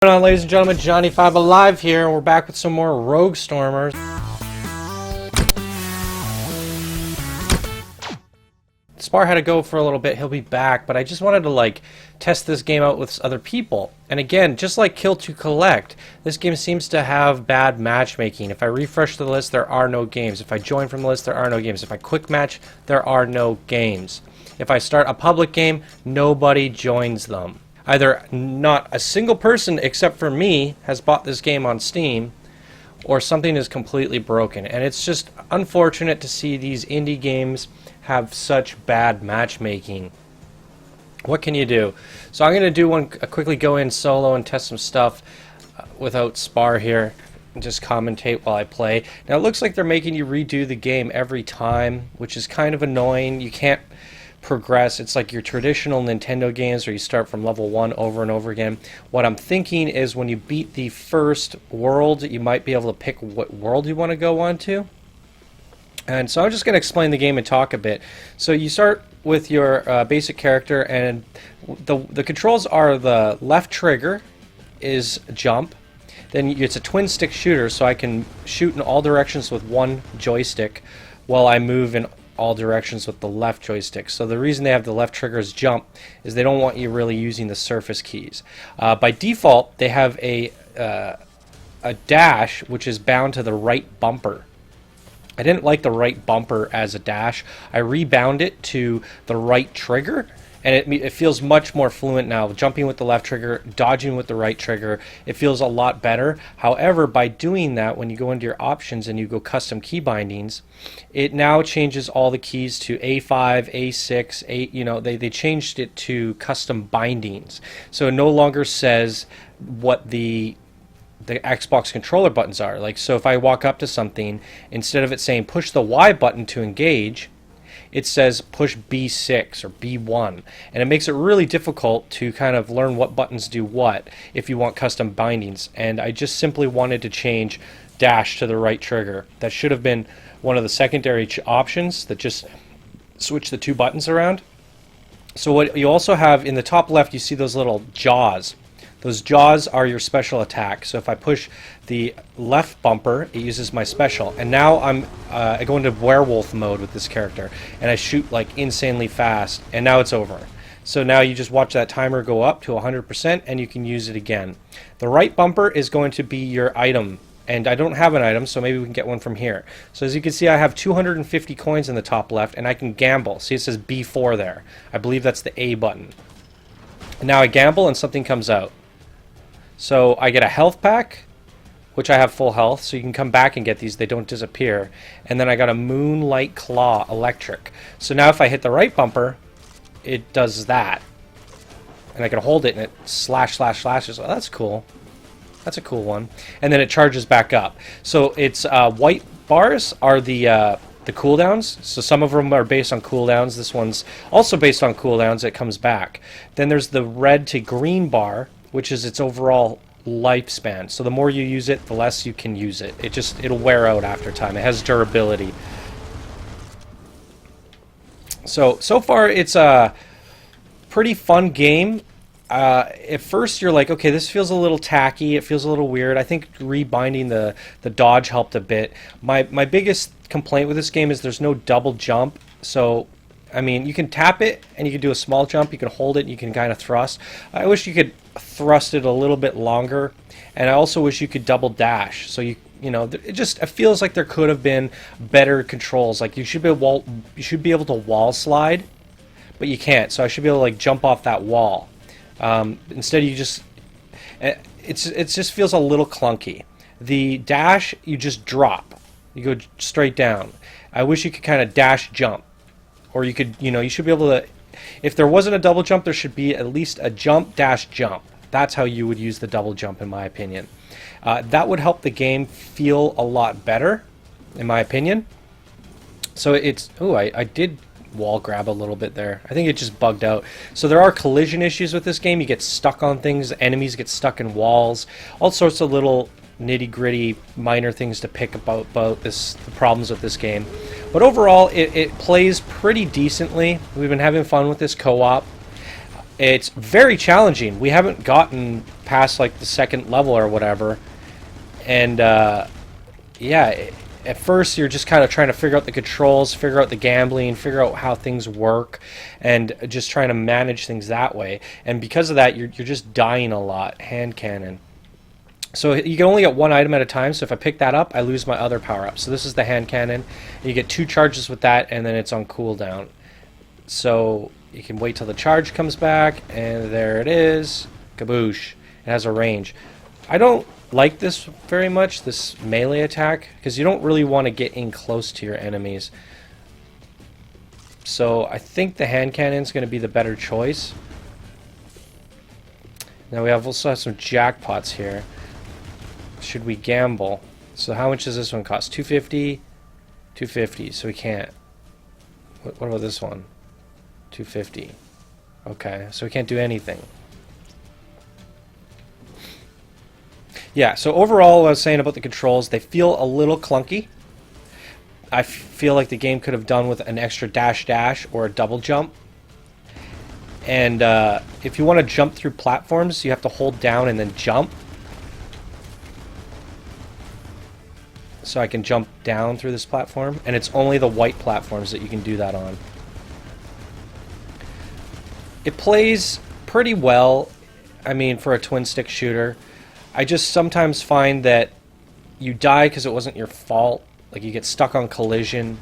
What's going on, ladies and gentlemen? Johnny5 Alive here, and we're back with some more Rogue Stormers. Spar had to go for a little bit, he'll be back, but I just wanted to test this game out with other people. And again, just like Kill to Collect, this game seems to have bad matchmaking. If I refresh the list, there are no games. If I join from the list, there are no games. If I quick match, there are no games. If I start a public game, nobody joins them. Either not a single person except for me has bought this game on Steam, or something is completely broken. And it's just unfortunate to see these indie games have such bad matchmaking. What can you do? So I'm going to do quickly go in solo and test some stuff without Spar here and just commentate while I play. Now it looks like they're making you redo the game every time, which is kind of annoying. You can't progress. It's like your traditional Nintendo games where you start from level 1 over and over again. What I'm thinking is when you beat the first world, you might be able to pick what world you want to go on to. And so I'm just going to explain the game and talk a bit. So you start with your basic character, and the controls are the left trigger is jump. Then it's a twin stick shooter, so I can shoot in all directions with one joystick while I move in all directions with the left joystick. So the reason they have the left trigger as jump is they don't want you really using the surface keys. By default, they have a dash which is bound to the right bumper. I didn't like the right bumper as a dash. I rebound it to the right trigger, and it feels much more fluent now. Jumping with the left trigger, dodging with the right trigger, it feels a lot better. However, by doing that, when you go into your options and you go custom key bindings, it now changes all the keys to A5, A6, they changed it to custom bindings. So it no longer says what the Xbox controller buttons are. So if I walk up to something, instead of it saying push the Y button to engage, it says push B6 or B1, and it makes it really difficult to kind of learn what buttons do what if you want custom bindings. And I just simply wanted to change dash to the right trigger. That should have been one of the secondary options that just switch the two buttons around. So what you also have in the top left, you see those little jaws. Those jaws are your special attack. So if I push the left bumper, it uses my special. And now I go into werewolf mode with this character, and I shoot insanely fast, and now it's over. So now you just watch that timer go up to 100%, and you can use it again. The right bumper is going to be your item, and I don't have an item, so maybe we can get one from here. So as you can see, I have 250 coins in the top left, and I can gamble. See, it says B4 there. I believe that's the A button. And now I gamble, and something comes out. So I get a health pack, which I have full health, so you can come back and get these. They don't disappear. And then I got a Moonlight Claw Electric. So now if I hit the right bumper, it does that. And I can hold it and it slashes. Oh, that's cool. That's a cool one. And then it charges back up. So it's white bars are the cooldowns. So some of them are based on cooldowns. This one's also based on cooldowns. It comes back. Then there's the red to green bar, which is its overall lifespan. So the more you use it, the less you can use it. It'll wear out after time. It has durability. So far it's a pretty fun game. At first you're like, okay, this feels a little tacky. It feels a little weird. I think rebinding the dodge helped a bit. My biggest complaint with this game is there's no double jump. So I mean, you can tap it and you can do a small jump, you can hold it, and you can kind of thrust. I wish you could thrust it a little bit longer, and I also wish you could double dash. So it feels like there could have been better controls. Like you should be able to wall slide, but you can't. So I should be able to jump off that wall. Instead it just feels a little clunky. The dash, you just drop. You go straight down. I wish you could kind of dash jump. Or you could, you should be able to, if there wasn't a double jump, there should be at least a jump dash jump. That's how you would use the double jump, in my opinion. That would help the game feel a lot better, in my opinion. So I did wall grab a little bit there. I think it just bugged out. So there are collision issues with this game. You get stuck on things, enemies get stuck in walls, all sorts of little nitty-gritty minor things to pick about the problems with this game. But overall, it plays pretty decently. We've been having fun with this co-op. It's very challenging. We haven't gotten past like the second level or whatever, and yeah, at first you're just kind of trying to figure out the controls, figure out the gambling, figure out how things work, and just trying to manage things that way. And because of that, you're just dying a lot. Hand cannon. So you can only get one item at a time, so if I pick that up, I lose my other power-up. So this is the hand cannon. You get 2 charges with that, and then it's on cooldown. So you can wait till the charge comes back, and there it is. Kaboosh. It has a range. I don't like this very much, this melee attack, because you don't really want to get in close to your enemies. So I think the hand cannon is going to be the better choice. Now we also have some jackpots here. Should we gamble? So how much does this one cost? 250? 250, so we can't. What about this one? 250. Okay, so we can't do anything. Yeah, so overall, what I was saying about the controls, they feel a little clunky. I feel like the game could have done with an extra dash or a double jump. And if you want to jump through platforms, you have to hold down and then jump. So I can jump down through this platform, and it's only the white platforms that you can do that on. It plays pretty well, I mean, for a twin-stick shooter. I just sometimes find that you die because it wasn't your fault. Like, you get stuck on collision,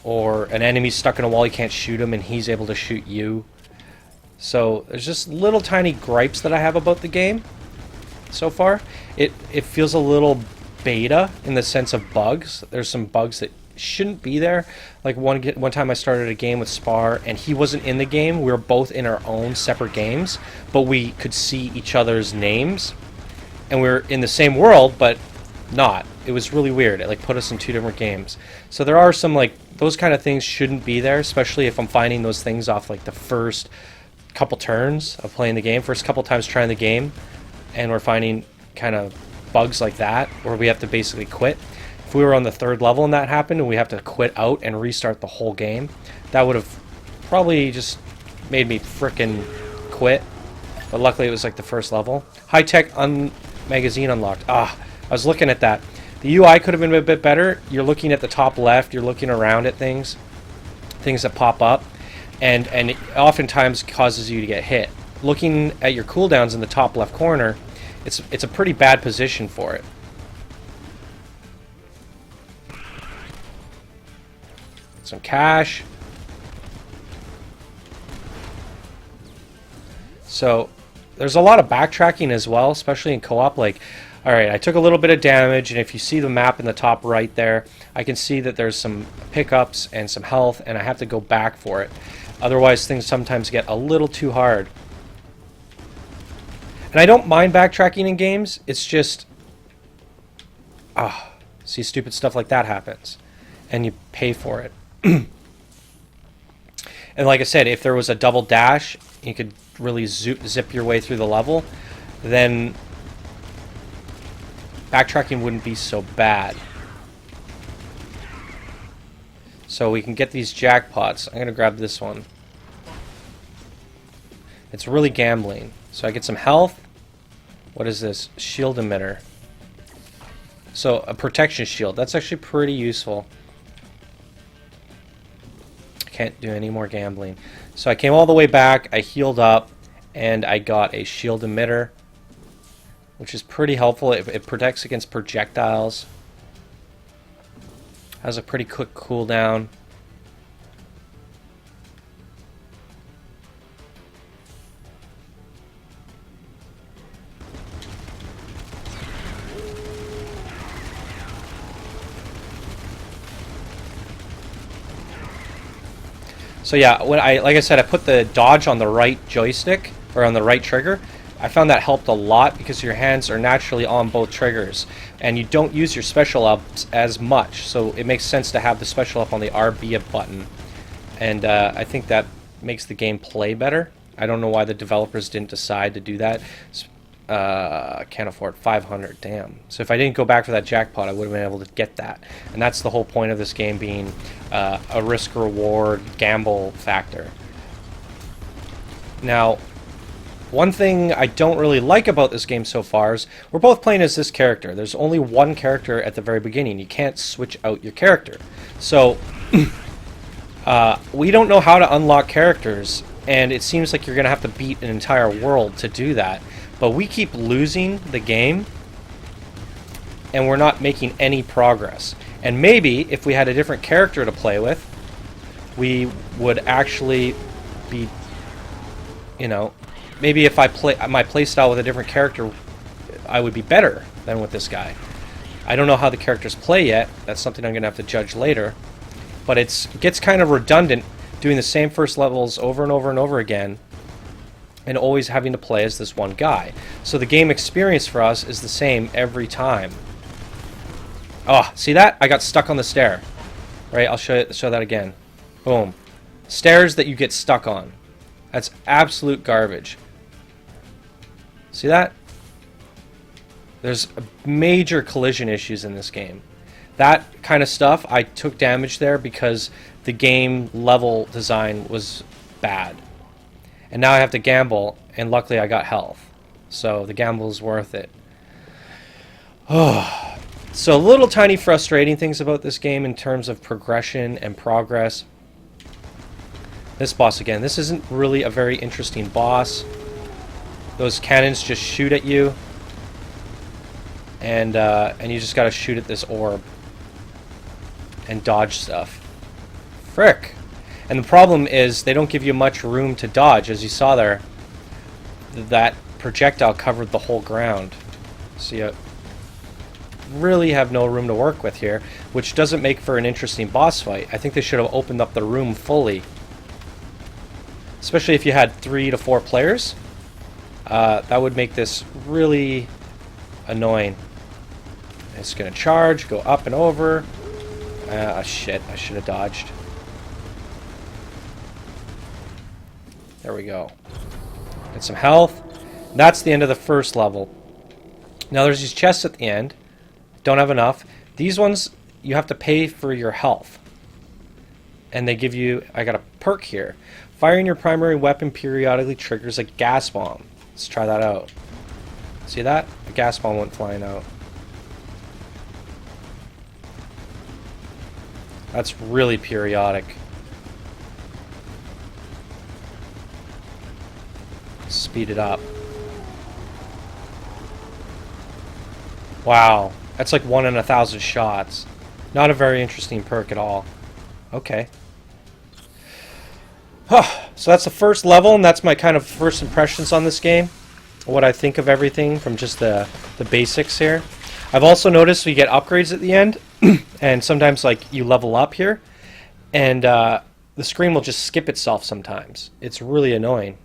or an enemy's stuck in a wall, you can't shoot him, and he's able to shoot you. So, there's just little tiny gripes that I have about the game so far. It feels a little beta in the sense of bugs. There's some bugs that shouldn't be there. Like one time I started a game with Spar, and he wasn't in the game. We were both in our own separate games, but we could see each other's names, and we were in the same world, but not. It was really weird. It like put us in 2 different games. So there are some like those kind of things shouldn't be there, especially if I'm finding those things off like the first couple turns of playing the game, first couple times trying the game, and we're finding kind of bugs like that where we have to basically quit. If we were on the 3rd level and that happened and we have to quit out and restart the whole game, that would have probably just made me frickin' quit. But luckily it was like the 1st level. High-tech magazine unlocked. I was looking at that. The UI could have been a bit better. You're looking at the top left, you're looking around at things that pop up, and it oftentimes causes you to get hit. Looking at your cooldowns in the top left corner, it's a pretty bad position for it. Some cash. So there's a lot of backtracking as well, especially in co-op. Like, alright, I took a little bit of damage, and if you see the map in the top right there, I can see that there's some pickups and some health, and I have to go back for it. Otherwise, things sometimes get a little too hard. And I don't mind backtracking in games, it's just... see, stupid stuff like that happens. And you pay for it. And like I said, if there was a double dash, you could really zip your way through the level, then backtracking wouldn't be so bad. So we can get these jackpots. I'm going to grab this one. It's really gambling. So I get some health. What is this? Shield emitter. So a protection shield. That's actually pretty useful. Can't do any more gambling. So I came all the way back, I healed up, and I got a shield emitter, which is pretty helpful. It protects against projectiles. Has a pretty quick cooldown. So yeah, when like I said, I put the dodge on the right joystick, or on the right trigger. I found that helped a lot because your hands are naturally on both triggers, and you don't use your special ups as much, so it makes sense to have the special up on the RB button. And I think that makes the game play better. I don't know why the developers didn't decide to do that. Can't afford 500, damn. So if I didn't go back for that jackpot, I would have been able to get that. And that's the whole point of this game being a risk-reward gamble factor. Now, one thing I don't really like about this game so far is we're both playing as this character. There's only one character at the very beginning. You can't switch out your character. So, we don't know how to unlock characters, and it seems like you're going to have to beat an entire world to do that. But we keep losing the game, and we're not making any progress. And maybe, if we had a different character to play with, we would actually be, you know... Maybe if I play my playstyle with a different character, I would be better than with this guy. I don't know how the characters play yet. That's something I'm going to have to judge later. But it gets kind of redundant doing the same first levels over and over and over again and always having to play as this one guy. So the game experience for us is the same every time. Oh, see that? I got stuck on the stair. Right, I'll show that again. Boom. Stairs that you get stuck on. That's absolute garbage. See that? There's major collision issues in this game. That kind of stuff, I took damage there because the game level design was bad. And now I have to gamble, and luckily I got health. So the gamble is worth it. So little tiny frustrating things about this game in terms of progression and progress. This boss again. This isn't really a very interesting boss. Those cannons just shoot at you, and you just gotta shoot at this orb and dodge stuff. Frick! And the problem is they don't give you much room to dodge, as you saw there. That projectile covered the whole ground, so you really have no room to work with here, which doesn't make for an interesting boss fight. I think they should have opened up the room fully. Especially if you had 3 to 4 players. That would make this really annoying. It's going to charge, go up and over. Shit, I should have dodged. There we go. Get some health. That's the end of the first level. Now there's these chests at the end. Don't have enough. These ones, you have to pay for your health. And they give you... I got a perk here. Firing your primary weapon periodically triggers a gas bomb. Let's try that out. See that? A gas bomb went flying out. That's really periodic. Speed it up. Wow. That's like 1 in 1,000 shots. Not a very interesting perk at all. Okay. So that's the first level, and that's my kind of first impressions on this game. What I think of everything from just the basics here. I've also noticed we get upgrades at the end, and sometimes like you level up here, and the screen will just skip itself sometimes. It's really annoying.